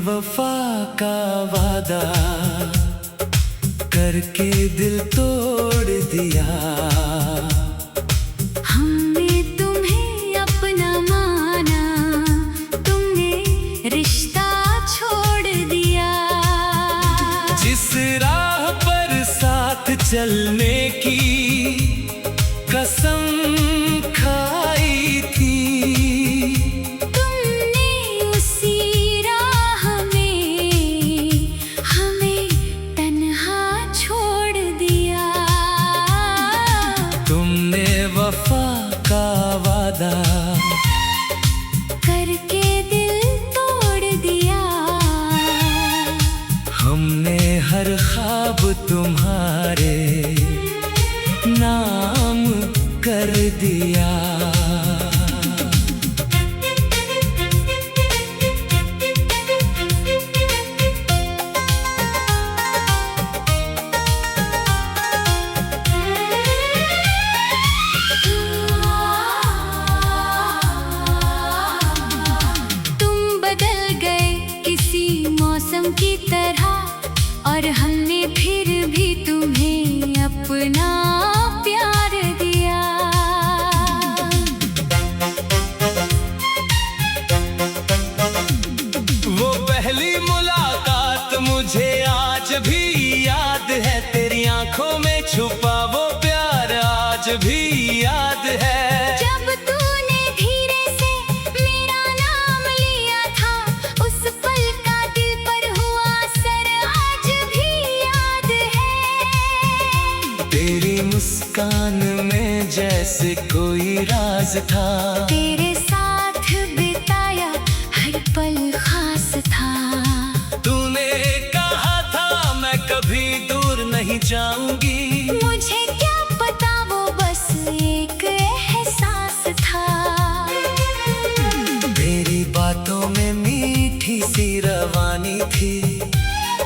वफा का वादा करके दिल तोड़ दिया। हमने तुम्हें अपना माना, तुमने रिश्ता छोड़ दिया। जिस राह पर साथ चलने की कसम खाई थी, तुमने उसी राह में हमें तन्हा छोड़ दिया। तुमने वफा का वादा करके दिल तोड़ दिया। हमने हर ख्वाब तुम्हारे नाम कर दिया। तुम बदल गए किसी मौसम की तरह, और हमने फिर भी तुम्हें अपना प्यार दिया। वो पहली मुलाकात मुझे आज भी याद है, तेरी आंखों में छुपा वो प्यार आज भी याद है। जब तूने धीरे से मेरा नाम लिया था, उस पल का दिल पर हुआ असर आज भी याद है। तेरी मुस्कान में जैसे कोई राज था, तेरे साथ बिताया हर पल खास था। तूने कहा था मैं कभी दूर नहीं जाऊंगी, मुझे क्या पता वो बस एक एहसास था। तेरी बातों में मीठी सी रवानी थी,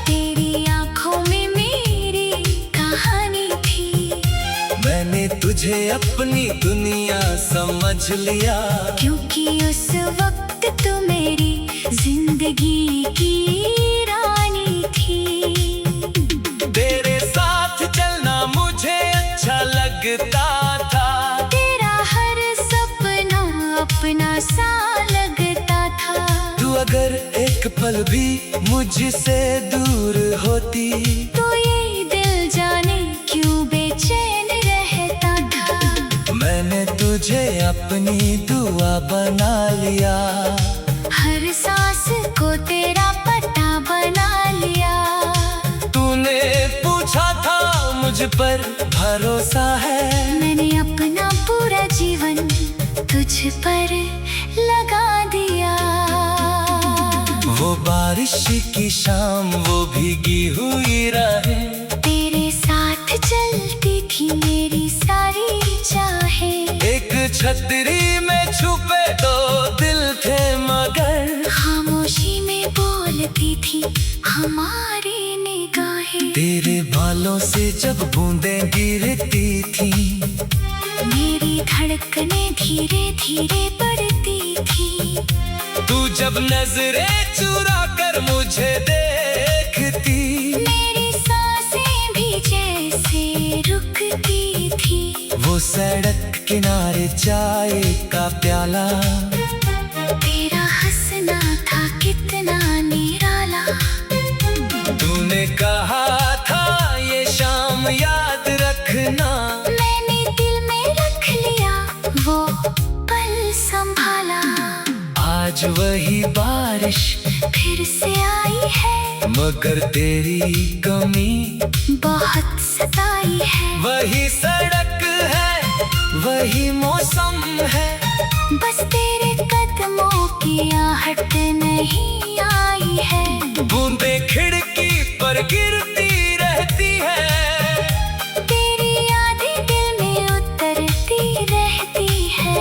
तेरी आंखों में मेरी कहानी थी। मैंने तुझे अपनी दुनिया समझ लिया। क्योंकि उस वक्त तू मेरी जिंदगी की रानी थी। तेरे साथ चलना मुझे अच्छा लगता था, तेरा हर सपना अपना सा लगता था। तू अगर एक पल भी मुझसे दूर होती, तो ये दिल जाने क्यों बेचैन रहता था। मैंने तुझे अपनी दुआ बना लिया। हर सांस को तेरा पता बना लिया। तूने पूछा था मुझ पर भरोसा है, मैंने अपना पूरा जीवन तुझ पर लगा दिया। वो बारिश की शाम, वो भीगी हुई राहें, तेरे साथ चलती थी मेरी सारी चाहें। एक छतरी में छुपे दो दिल थे मगर, खामोशी में बोलती थी हमारी निगाहें। तेरे बालों से जब बूंदें गिरती थी, मेरी धड़कनें धीरे धीरे बढ़ती थी। तू जब नजरें चुरा कर मुझे देखती, मेरी सांसें भी जैसे रुकती थी। वो सड़क किनारे चाय का प्याला, तेरा हंसना था कितना निराला। तूने कहा था ये शाम याद रखना, मैंने दिल में रख लिया वो पल संभाला। आज वही बारिश फिर से आई है, मगर तेरी कमी बहुत सताई है। वही सड़क है, वही मौसम है, बस तेरे कदमों की आहट नहीं आई है। बूंदें खिड़की पर गिरती रहती है, तेरी यादें दिल में उतरती रहती है।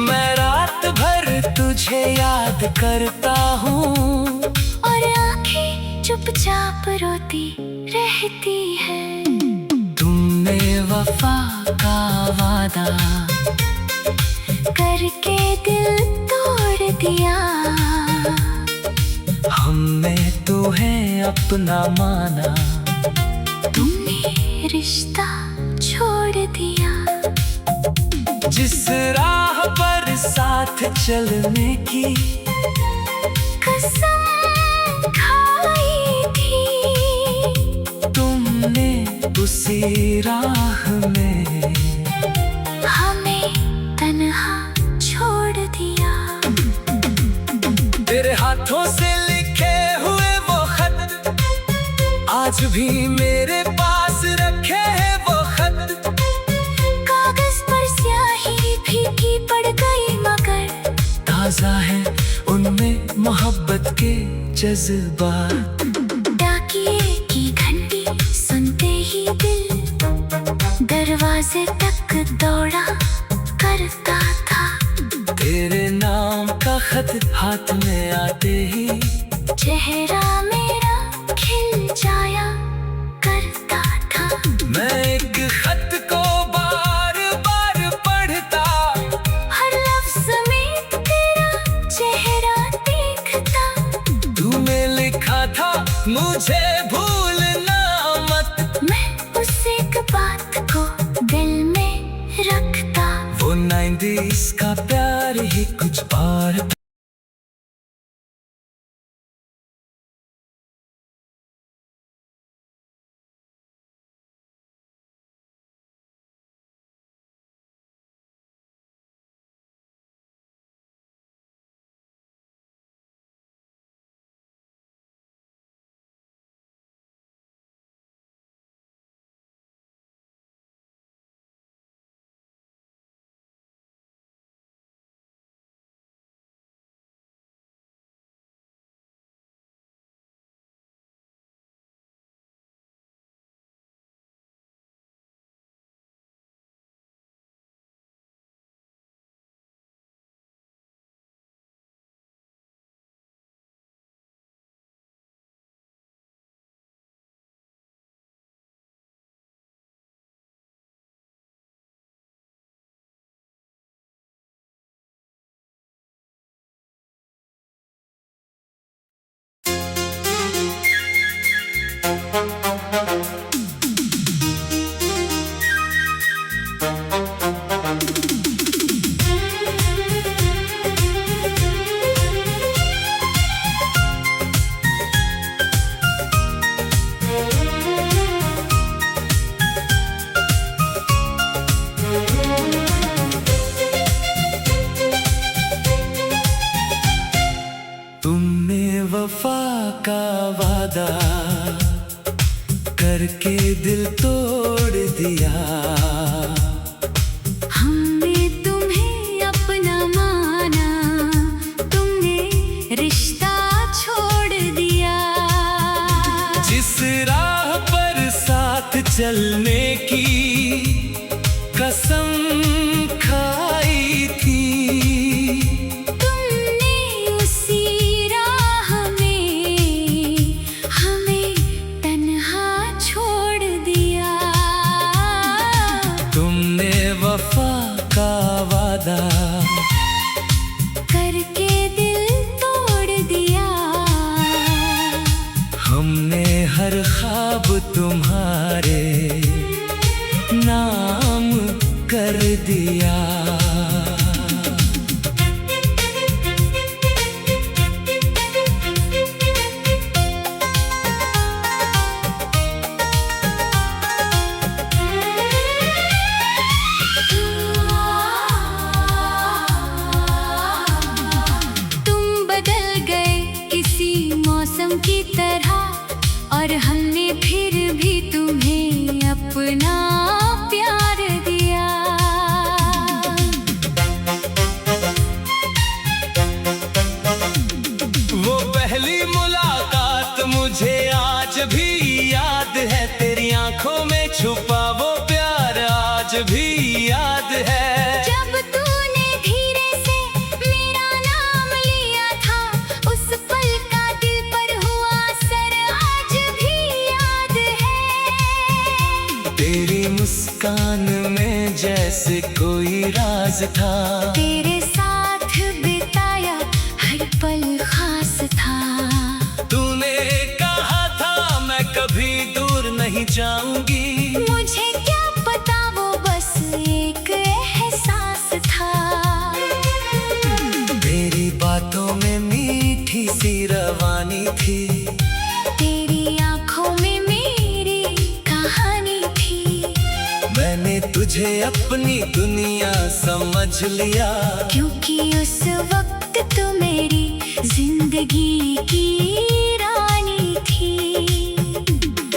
मैं रात भर तुझे याद करता हूँ, और आंखें चुपचाप रोती रहती है। तुमने वफा का वादा करके दिल तोड़ दिया। हम हमने तुम्हें अपना माना, तुमने रिश्ता छोड़ दिया। जिस राह पर साथ चलने की कसम खाई थी, तुमने उसी राह में हमें तन्हा छोड़ दिया। तेरे हाथों से लिखे हुए वो खत आज भी मेरे पास रखे हैं वो खत। कागज पर स्याही फीकी पड़ गई मगर ताजा है उनमें मोहब्बत के जज्बात। डाकिए की घंटी सुनते ही दिल दरवाजे तक दौड़ा करता था। तेरे नाम का खत हाथ में आते ही चेहरा मेरा खिल जाया करता था। मैं एक खत को बार बार पढ़ता, हर लफ्ज में तेरा चेहरा देखता। तूने लिखा था मुझे भूलना मत, मैं उस एक बात को दिल में रखता। वो 90s का प्यार ही कुछ और था। तुमने वफा का वादा करके दिल तोड़ दिया। हमने तुम्हें अपना माना, तुमने रिश्ता छोड़ दिया। जिस राह पर साथ चलने की कसम खाई थी, तुमने उसी राह में हमें तन्हा छोड़ दिया। तुमने वफा का वादा करके दिल तोड़ दिया। हमने हर ख्वाब तुम्हारे नाम कर दिया। तुम बदल गए किसी मौसम की तरह, और हमने फिर भी तुम्हें अपना प्यार दिया। वो पहली मुलाकात मुझे आज भी याद है, तेरी आंखों में छुपा वो प्यार आज भी याद है। जब तूने धीरे से मेरा नाम लिया था, उस पल का दिल पर हुआ असर आज भी याद है। तेरी मुस्कान में जैसे कोई राज था, तेरे साथ बिताया हर पल खास था। थी। तेरी आंखों में मेरी कहानी थी। मैंने तुझे अपनी दुनिया समझ लिया, क्योंकि उस वक्त तू मेरी जिंदगी की रानी थी।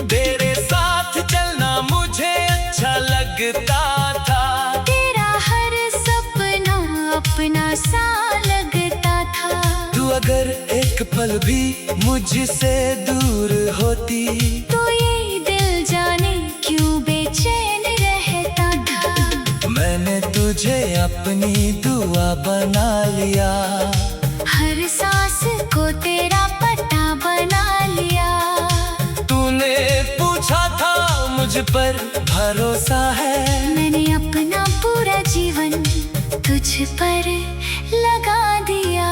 तेरे साथ चलना मुझे अच्छा लगता था। तेरा हर सपना अपना सा लगता था। तू अगर एक पल भी मुझसे दूर होती, तो ये दिल जाने क्यों बेचैन रहता था। मैंने तुझे अपनी दुआ बना लिया। हर सांस को तेरा पता बना लिया। तूने पूछा था मुझ पर भरोसा है, मैंने अपना पूरा जीवन तुझ पर लगा दिया।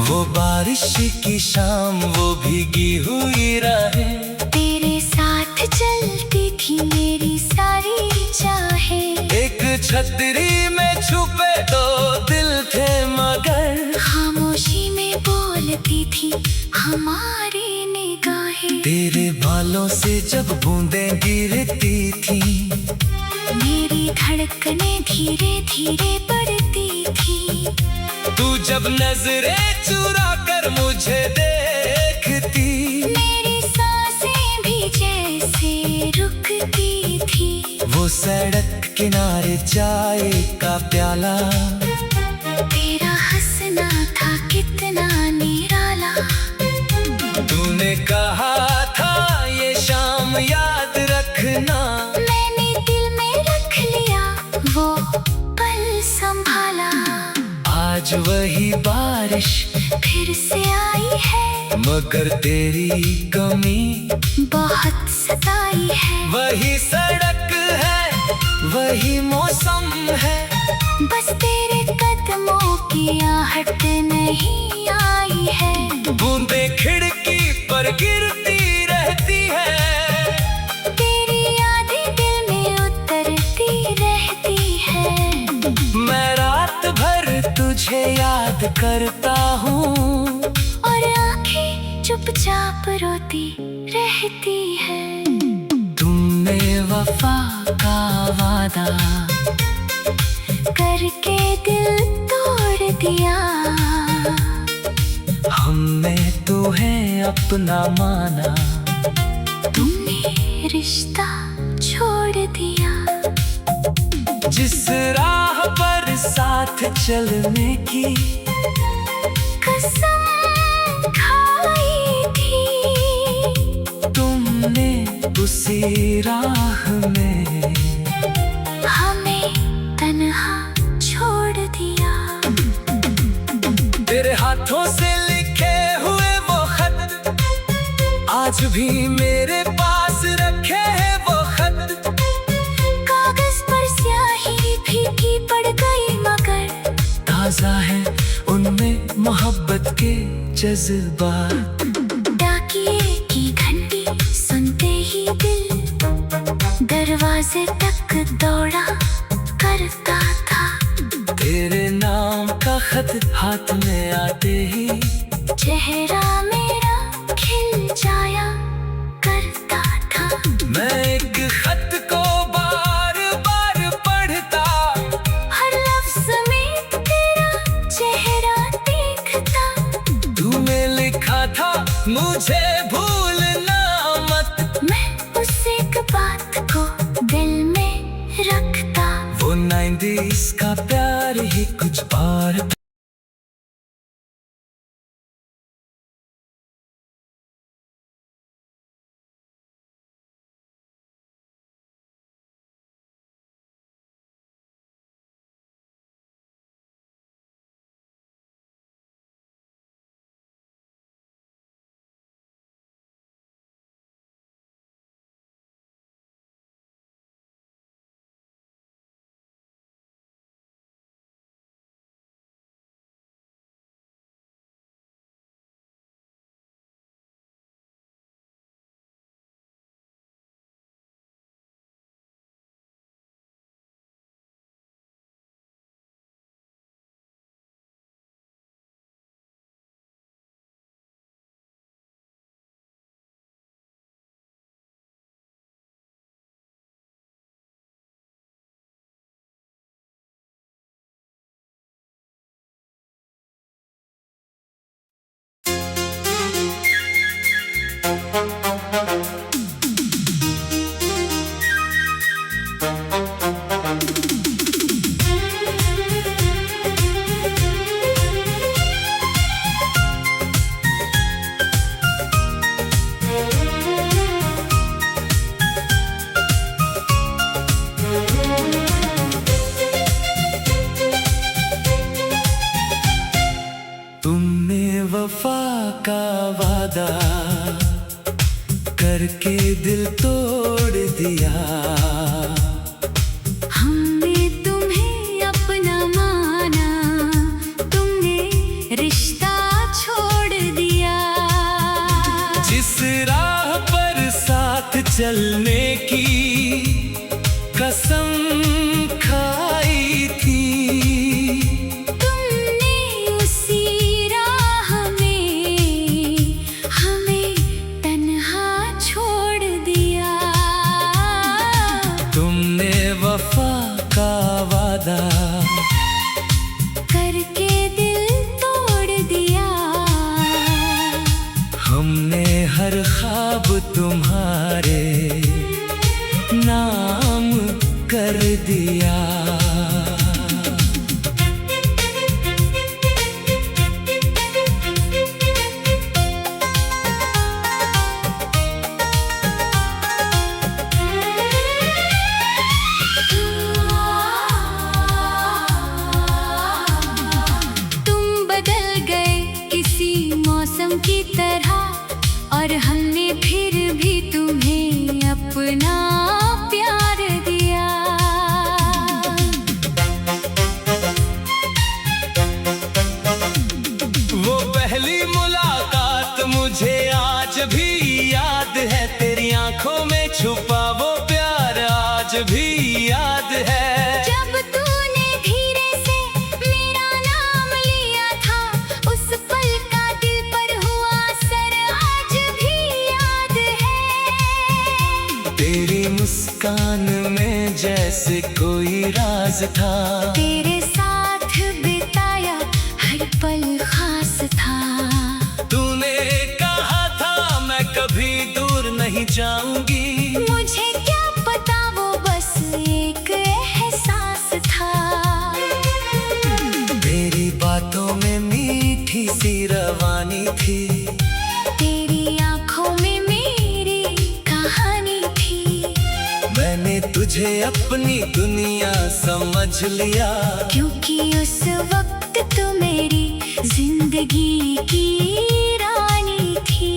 वो बारिश की शाम, वो भीगी हुई राहें, तेरे साथ चलती थी मेरी सारी चाहें। एक छतरी में छुपे दो दिल थे मगर खामोशी में बोलती थी हमारी निगाहें। तेरे बालों से जब बूंदें गिरती थी, मेरी धड़कनें धीरे धीरे बढ़ती थी। तू जब नजरें चुरा कर मुझे देखती, मेरी सांसें भी जैसे रुकती थी। वो सड़क किनारे चाय का प्याला, तेरा हंसना था कितना निराला। तूने कहा था ये शाम याद रखना, मैंने दिल में रख लिया वो पल संभाला। आज वही बारिश फिर से आई है, मगर तेरी कमी बहुत सताई है। वही सड़क है, वही मौसम है, बस तेरे कदमों की आहट नहीं आई है। बूंदे खिड़की पर गिरती रहती है, तेरी यादें दिल में उतरती रहती है। मैं रात भर तुझे याद करता हूँ, और आंखें चुपचाप रोती रहती है। तुमने वफा का वादा करके दिल तोड़ दिया। हमने तुम्हें अपना माना, तुमने रिश्ता छोड़ दिया। जिस राह पर साथ चलने की कसम खाई थी, तुमने उसी राह में हमें तन्हा छोड़ दिया। तेरे हाथों से लिखे हुए वो खत आज भी मेरे पास रखे हैं वो खत। कागज पर स्याही फीकी पड़ गई मगर ताजा है उनमें मोहब्बत के जज्बात। डाकिए की घंटी सुनते ही दिल दरवाजे तक दौड़ा करता था। तेरे नाम का खत हाथ में आते ही चेहरा मेरा खिल जाया करता था। मैं एक खत को बार बार पढ़ता, हर लफ्ज में तेरा चेहरा देखता। तूने लिखा था मुझे भूलना मत, मैं उस एक बात को दिल में रखता। वो 90s का प्यार ही कुछ और का वादा करके दिल तोड़ दिया। हमने तुम्हें अपना माना, तुमने रिश्ता छोड़ दिया। जिस राह पर साथ चलने की कसम खाई थी, तुमने उसी राह में हमें तन्हा छोड़ दिया। तुमने वफा का वादा करके दिल तोड़ दिया। हमने हर ख्वाब तुम्हारे नाम कर दिया। तुम बदल गए किसी मौसम की तरह, और हमने फिर भी तुम्हें अपना प्यार दिया। वो पहली मुलाकात मुझे आज भी याद है, तेरी आंखों में छुपा वो प्यार आज भी याद है। जब तूने धीरे से मेरा नाम लिया था, उस पल का दिल पर हुआ असर आज भी याद है। तेरी मुस्कान में जैसे कोई राज था, तेरे साथ बिताया हर पल खास था। तूने कहा था मैं कभी दूर नहीं जाऊंगी, मुझे क्या पता वो बस एक एहसास था। तेरी बातों में मीठी सी रवानी थी, तेरी आंखों में मेरी कहानी थी। मैंने तुझे अपनी दुनिया समझ लिया। क्योंकि उस वक्त तू मेरी जिंदगी की रानी थी।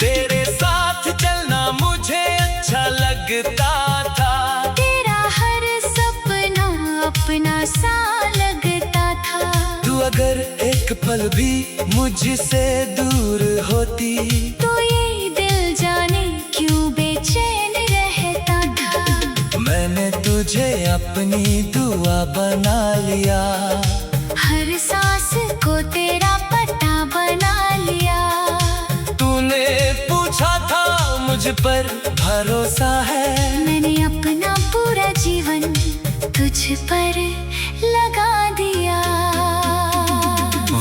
तेरे साथ चलना मुझे अच्छा लगता था, तेरा हर सपना अपना सा लगता था। तू अगर एक पल भी मुझसे दूर होती, तो ये दिल जाने क्यों बेचैन रहता था। मैंने तुझे अपनी दुआ बना लिया। हर सांस को तेरा पता बना लिया। तूने पूछा था मुझ पर भरोसा है, मैंने अपना पूरा जीवन तुझ पर लगा दिया।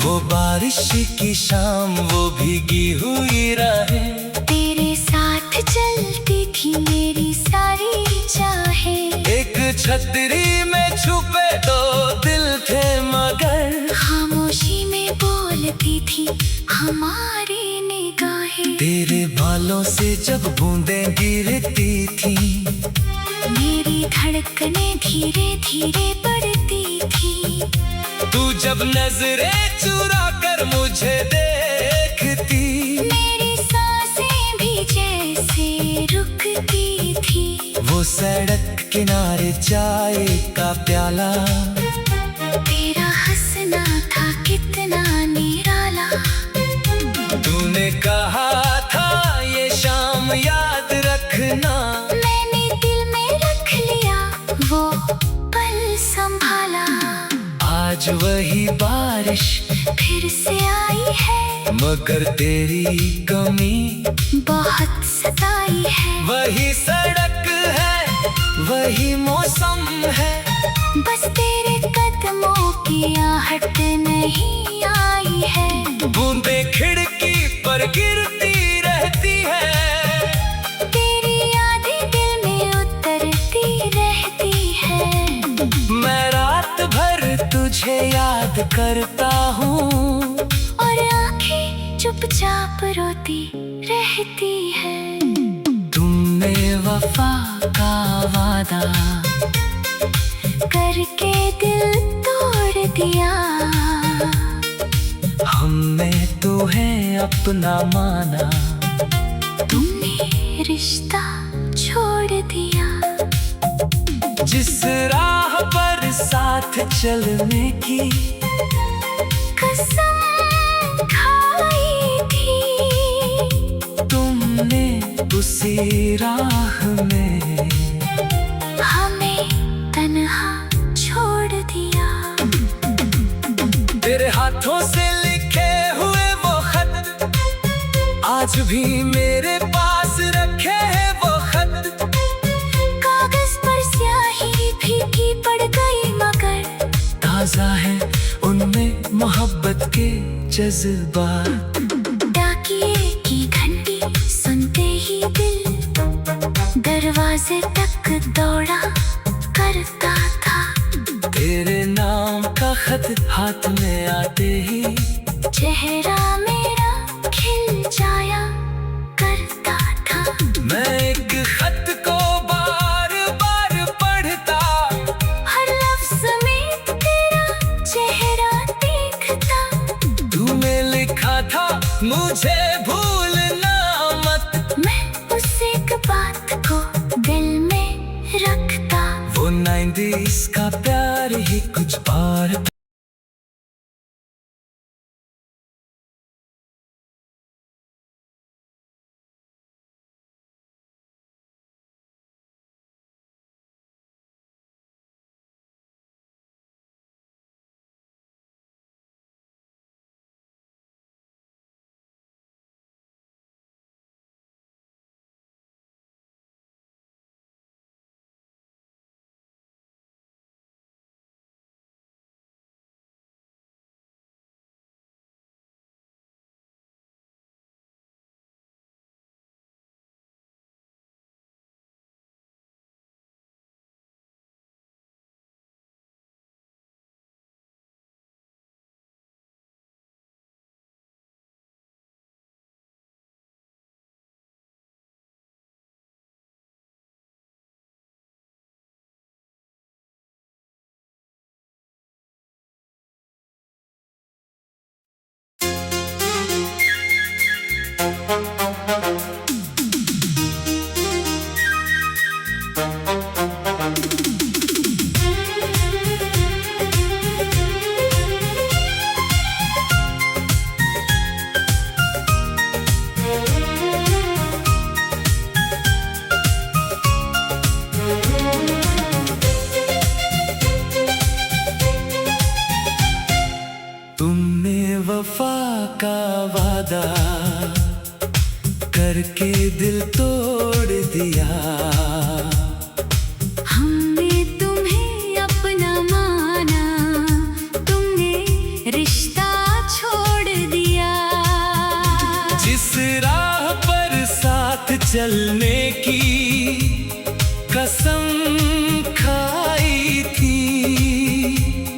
वो बारिश की शाम, वो भीगी हुई राहें, तेरे साथ चलती थी मेरी सारी चाहें। एक छतरी में छुपे दो दिल थे मगर, खामोशी में बोलती थी हमारी निगाहें। तेरे बालों से जब बूंदें गिरती थी, मेरी धड़कनें धीरे धीरे बढ़ती थी। तू जब नजरें चुरा कर मुझे देखती, मेरी सांसें भी जैसे रुकती थी। वो सड़क किनारे चाय का प्याला, तेरा हंसना था कितना निराला। तूने कहा था ये शाम याद रखना, मैंने दिल में रख लिया वो पल संभाला। आज वही बारिश फिर से आई है, मगर तेरी कमी बहुत सताई है। वही सड़क है, वही मौसम है, बस तेरे कदमों की आहट नहीं आई है। बूंदें खिड़की पर गिरती रहती है, तेरी यादें दिल में उतरती रहती है। मैं रात भर तुझे याद करता हूँ, और आंखें चुपचाप रोती रहती है। तुमने वफा का वादा करके दिल तोड़ दिया। हम हमने तुम्हें अपना माना, तुमने रिश्ता छोड़ दिया। जिस राह पर साथ चलने की कसम खाई थी, तुमने उसी राह में हमें तन्हा छोड़ दिया। तेरे हाथों से लिखे हुए वो खत आज भी मेरे पास रखे हैं वो खत। कागज पर स्याही फीकी पड़ गई मगर ताजा है उनमें मोहब्बत के जज्बात। डाकिए की घंटी सुनते ही दिल दरवाजे तक दौड़ा करता था। तेरे नाम का खत हाथ में आते ही चेहरा मेरा खिल जाया करता था। मैं एक खत को बार बार पढ़ता, हर लफ्ज में तेरा चेहरा देखता। तूने लिखा था मुझे भूलना मत, मैं उस एक बात को दिल में रखता। वो 90s का प्यार ही कुछ और। तुमने वफा का वादा करके दिल तोड़ दिया। हमने तुम्हें अपना माना, तुमने रिश्ता छोड़ दिया। जिस राह पर साथ चलने की कसम खाई थी,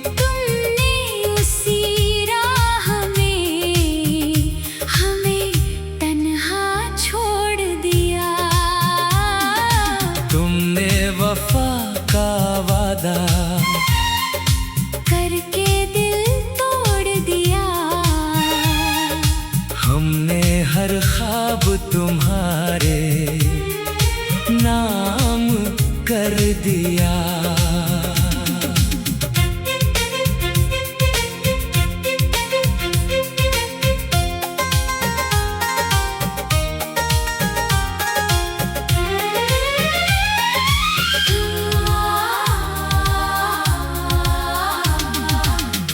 तुमने उसी राह में हमें तन्हा छोड़ दिया। तुमने वफा का वादा करके दिल तोड़ दिया। हमने हर ख्वाब तुम्हारे नाम कर दिया।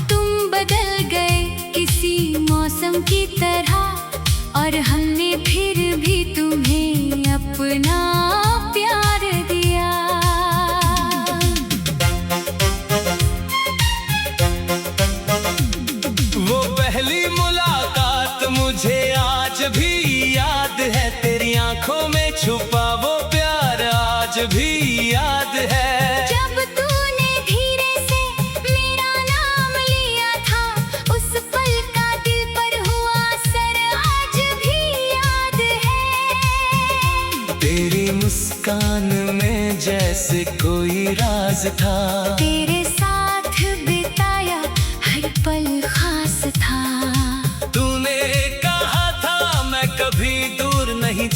तुम बदल गए किसी मौसम की तरह, और हमने फिर भी तुम्हें अपना प्यार दिया। वो पहली मुलाकात मुझे आज भी याद है, तेरी आंखों में छुपा वो प्यार आज भी याद है। जब तूने धीरे से मेरा नाम लिया था, उस पल का दिल पर हुआ असर आज भी याद है। तेरी मुस्कान में जैसे कोई राज था, तेरे साथ बिताया हर पल खास था।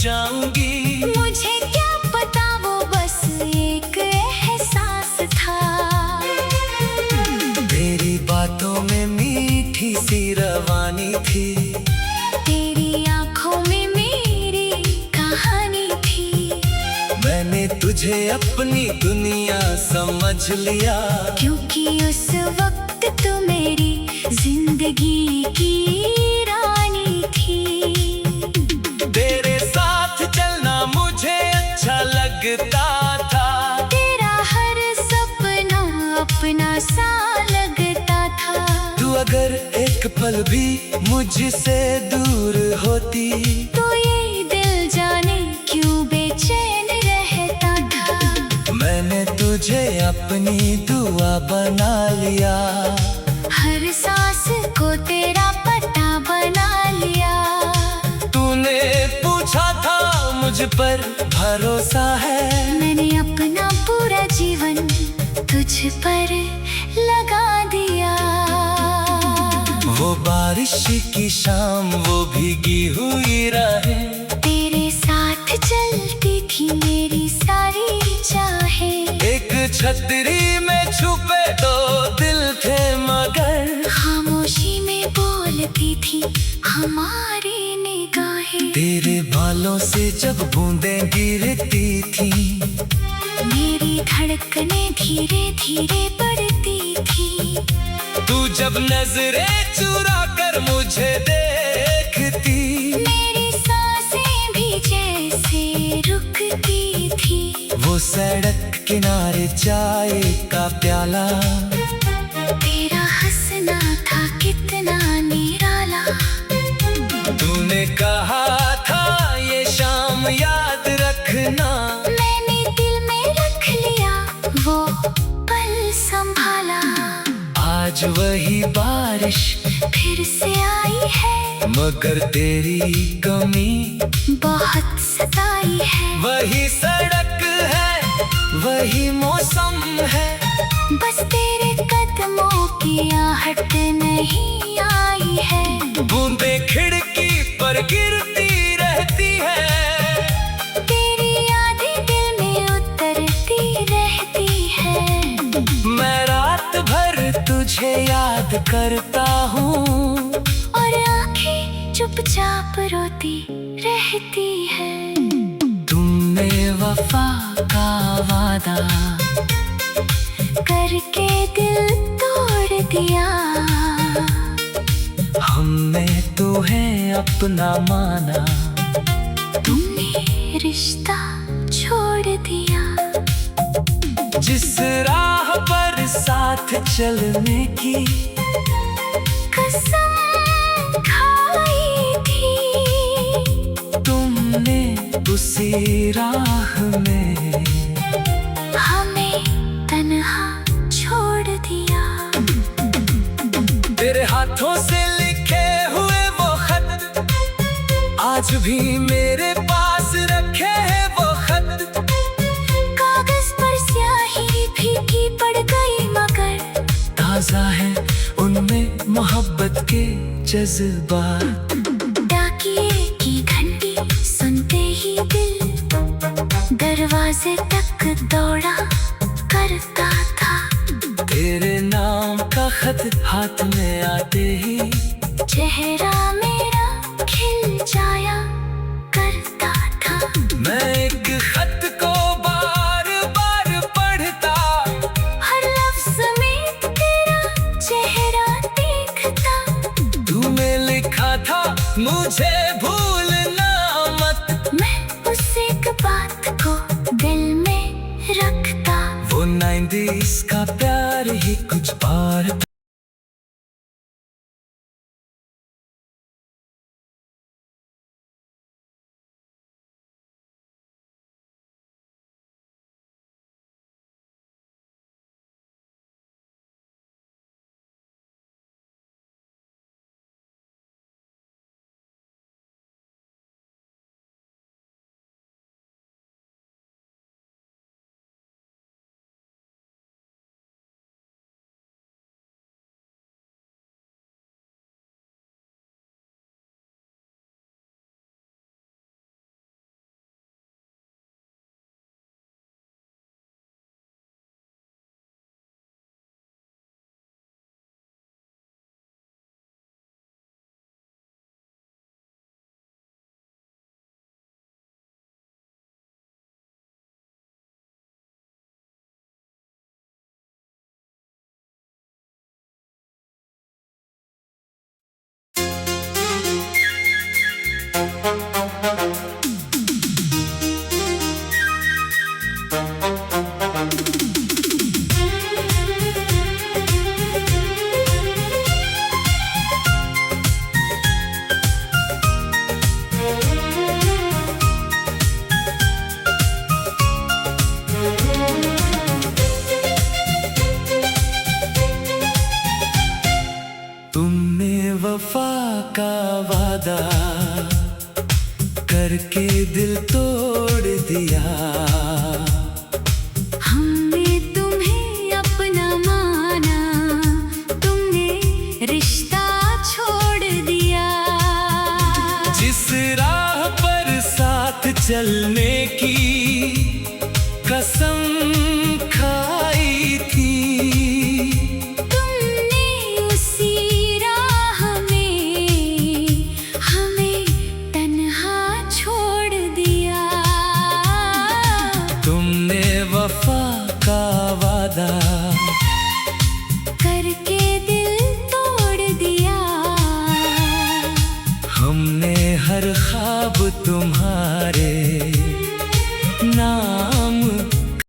जाऊंगी। मुझे क्या पता वो बस एक एहसास था। तेरी बातों में मीठी सी रवानी थी, तेरी आंखों में मेरी कहानी थी। मैंने तुझे अपनी दुनिया समझ लिया, क्योंकि उस वक्त तू मेरी जिंदगी की रानी थी। तेरे साथ चलना मुझे अच्छा लगता था, तेरा हर सपना अपना सा लगता था। तू अगर एक पल भी मुझसे दूर होती, तो ये दिल जाने क्यों बेचैन रहता था। मैंने तुझे अपनी दुआ बना लिया, हर सांस को तेरा पता बना लिया। तूने पूछा था मुझ पर भरोसा है, मैंने अपना पूरा जीवन तुझ पर लगा दिया। वो बारिश की शाम, वो भीगी हुई राहें, तेरे साथ चलती थी मेरी सारी चाहें। एक छतरी में छुपे दो दिल थे मगर, खामोशी में बोलती थी हमारी निगाहें। तेरे बालों से जब बूंदें गिरती थी, मेरी धड़कनें धीरे धीरे बढ़ती थी। तू जब नजरें चुरा कर मुझे देखती, मेरी सांसें भी जैसे रुकती थी। वो सड़क किनारे चाय का प्याला, तेरा हंसना था कितना निराला। तूने कहा था ये शाम याद रखना, मैंने दिल में रख लिया वो पल संभाला। आज वही बारिश फिर से आई है, मगर तेरी कमी बहुत सताई है। वही सड़क है, वही मौसम है, बस तेरे कदमों की आहट नहीं आई है। बूंदे खिड़की पर गिरती रहती है, तेरी यादें दिल में उतरती रहती है। मैं रात भर तुझे याद करता हूँ, और आंखें चुपचाप रोती रहती है। तुमने वफा का वादा करके दिल तोड़ दिया। हमने तुम्हें अपना माना, तुमने रिश्ता छोड़ दिया। जिस राह पर साथ चलने की कसम खाई थी, तुमने उसी राह में हमें तन्हा छोड़ दिया। तेरे हाथों से लिखे हुए वो खत आज भी मेरे पास रखे हैं वो खत। कागज पर स्याही फीकी पड़ गई मगर ताजा है उनमें मोहब्बत के जज्बात। डाकिए की घंटी सुनते ही दिल दरवाजे तक दौड़ा करता था। तेरे नाम का खत हाथ में आते ही चेहरा मेरा खिल जाया करता था। मैं एक खत को बार बार पढ़ता, हर लफ्ज में तेरा चेहरा देखता। तूने लिखा था मुझे भूलना मत, मैं उस एक बात को दिल में रखता। वो 90s का प्यार ही कुछ बार तुमने वफा का वादा करके दिल तोड़ दिया। हमने तुम्हें अपना माना, तुमने रिश्ता छोड़ दिया। जिस राह पर साथ चलने की कसम खाई थी, तुमने उसी राह में हमें तन्हा छोड़ दिया। तुमने वफा का वादा करके दिल तोड़ दिया। हमने हर ख्वाब तुम्हारे